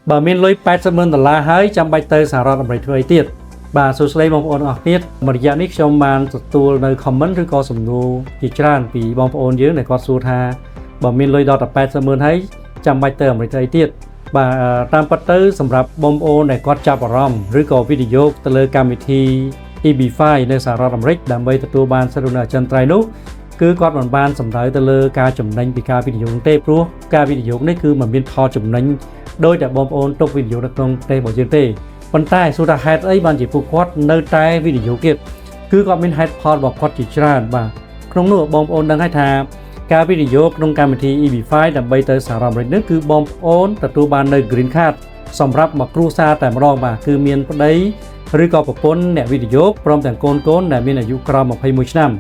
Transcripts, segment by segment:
បើមានលុយ$80,000ហើយចាំបាច់ទៅសហរដ្ឋអាមេរិកធ្វើអីទៀតបាទសួស្តីបងប្អូនអរគ្នាមួយរយៈនេះខ្ញុំបានទទួលនៅ comment ឬក៏សំណួរជាច្រើនពីបងប្អូនយើងដែលគាត់សួរថាបើមានលុយដល់តែ$80,000ហើយចាំបាច់ទៅអាមេរិកធ្វើអីទៀតបាទតាមពិតទៅសម្រាប់បងប្អូនដែលគាត់ចាប់អារម្មណ៍ឬក៏វិនិយោគទៅលើកម្មវិធី EB5 នៅសហរដ្ឋអាមេរិកដើម្បីទទួលបានសិទ្ធិនៅអចិន្ត្រៃយ៍នោះគឺគាត់មិនបានសំដៅទៅលើការចំណេញពីការវិនិយោគទេព្រោះការវិនិយោគនេះគឺមិនមានផលចំណេញដោយតែបងប្អូនទុកវិនិយោគនៅក្នុងប្រទេសរបស់យើងទេប៉ុន្តែសួរថាហេតុអីបានជាពួកគាត់នៅតែវិនិយោគទៀតគឺគាត់មានហេតុផលរបស់គាត់ជាច្រើនបាទក្នុងនោះបងប្អូនដឹងហើយថាការវិនិយោគក្នុងកម្មវិធី EB5 ដើម្បីទៅសហរដ្ឋអាមេរិកនេះគឺបងប្អូនទទួលបាននៅ Green Card សម្រាប់មកគ្រួសារតែម្ដងបាទគឺមានប្តីឬក៏ប្រពន្ធអ្នកវិនិយោគព្រមទាំងកូនដែលមានអាយុក្រោម21ឆ្នាំ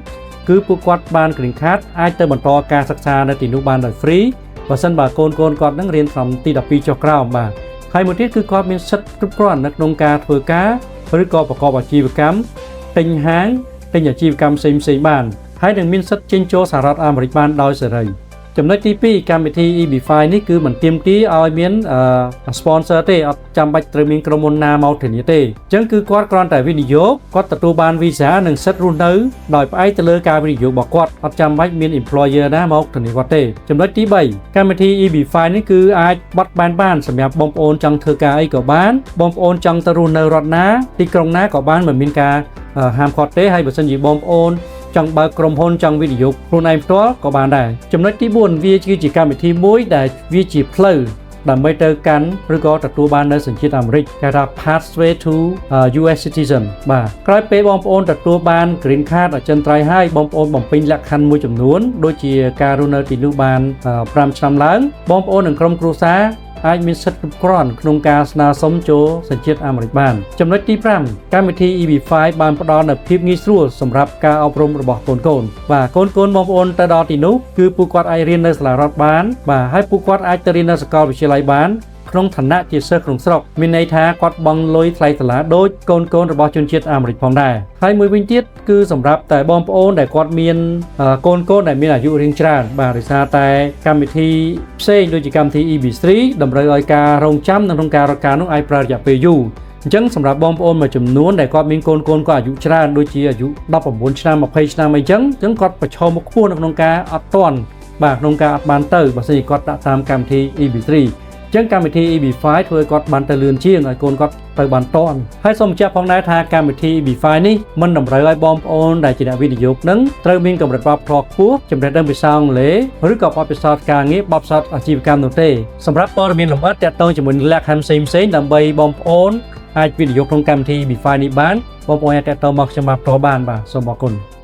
គឺពួកគាត់បាន Green Card អាចទៅបន្តការសិក្សានៅទីនោះបានដោយ free បើសិនបើកូនគាត់នឹងរៀនឆ្នាំទី12ចុះក្រោមបាទហើយមួយទៀតគឺគាត់មានសិទ្ធិគ្រប់គ្រាន់នៅក្នុងការធ្វើការឬក៏ប្រកបអាជីវកម្មទិញហាងទិញអាជីវកម្មផ្សេងបានហើយនឹងមានសិទ្ធិចេញចូលសហរដ្ឋអាមេរិកបានដោយសេរីចំណុចទី2កម្មវិធី EB5 នេះគឺមិនទាមទារឲ្យមានsponsor ទេអត់ចាំបាច់ត្រូវមានក្រុមហ៊ុនណាមកធានាទេអញ្ចឹងគឺគាត់គ្រាន់តែវិនិយោគគាត់ទទួលបាន visa និងសិទ្ធិរស់នៅដោយផ្អែកទៅលើការវិនិយោគរបស់គាត់អត់ចាំបាច់មាន employer ណាមកធានាគាត់ទេចំណុចទី3កម្មវិធី EB5 នេះគឺអាចបត់បែនបានសម្រាប់បងប្អូនចង់ធ្វើការអីក៏បានបងប្អូនចង់ទៅរស់នៅរដ្ឋណាទីក្រុងណាក៏បានមិនមានការហាមឃាត់ទេហើយបើសិនជាបងប្អូនចង់បើកក្រុមហ៊ុនចង់វិនិយោគខ្លួនឯងផ្ទាល់ក៏បានដែរចំណុចទី4វាគឺជាកម្មវិធីមួយដែលវាជាផ្លូវដើម្បីទៅកាន់ឬក៏ទទួលបាននៅសញ្ជាតិអាមេរិកគេថា pathway to US citizen បាទក្រោយពេលបងប្អូនទទួលបាន Green Card អចិន្ត្រៃយ៍ហើយបងប្អូនបំពេញលក្ខខណ្ឌមួយចំនួនដូចជាការរស់នៅទីនោះបាន5ឆ្នាំឡើងបងប្អូននិងក្រុមគ្រួសារអាចមានសិទ្ធិគ្រប់គ្រាន់ក្នុងការស្នើសុំចូលសញ្ជាតិអាមេរិកបានចំណុចទី5កម្មវិធី EB5 បានផ្ដល់នូវភាពងាយស្រួលសម្រាប់ការអប់រំរបស់កូនបាទកូនបងប្អូនទៅដល់ទីនោះគឺពួកគាត់អាចរៀននៅសាលារដ្ឋបានបាទហើយពួកគាត់អាចទៅរៀននៅសាកលវិទ្យាល័យបានក្នុងឋានៈជាសិស្សក្នុងស្រុកមានន័យថាគាត់បង់លុយថ្លៃសាលាដូចកូនរបស់ជនជាតិអាមេរិកផងដែរហើយមួយវិញទៀតគឺសម្រាប់តែបងប្អូនដែលគាត់មានកូនដែលមានអាយុរៀងច្រើនបាទដោយសារតែកម្មវិធីផ្សេងដូចជាកម្មវិធី EB3 តម្រូវឲ្យការរងចាំនៅក្នុងការរកការនោះអាចប្រើរយៈពេលយូរអញ្ចឹងសម្រាប់បងប្អូនមួយចំនួនដែលគាត់មានកូនគាត់អាយុច្រើនដូចជាអាយុ19ឆ្នាំ20ឆ្នាំអីចឹងគាត់ប្រឈមមុខខ្ពស់នៅក្នុងការអត់ទាន់បាទក្នុងការអត់បានទៅបើសិនជាគាត់ដាក់តាមកម្មវិធី EB3ចឹងកម្មវិធី EB5 ធ្វើឲ្យគាត់បានទៅលឿនជាងឲ្យកូនគាត់ទៅបានតាន់ហើយសូមបញ្ជាក់ផងដែរថាកម្មវិធី EB5 នេះមិនតម្រូវឲ្យបងប្អូនដែលជាអ្នកវិនិយោគនឹងត្រូវមានកម្រិតវប្បធម៌ខ្ពស់ចំណេះដឹងភាសាអង់គ្លេសឬក៏បទពិសោធន៍ការងារបទពិសោធន៍អាជីវកម្មនោះទេសម្រាប់ព័ត៌មានលម្អិតទាក់ទងជាមួយនឹងលក្ខខណ្ឌផ្សេងដើម្បីបងប្អូនអាចវិនិយោគក្នុងកម្មវិធី EB5 នេះបានបងប្អូនអាចទាក់ទងមកខ្ញុំបានផ្ទាល់បានបាទសូមអរគុណ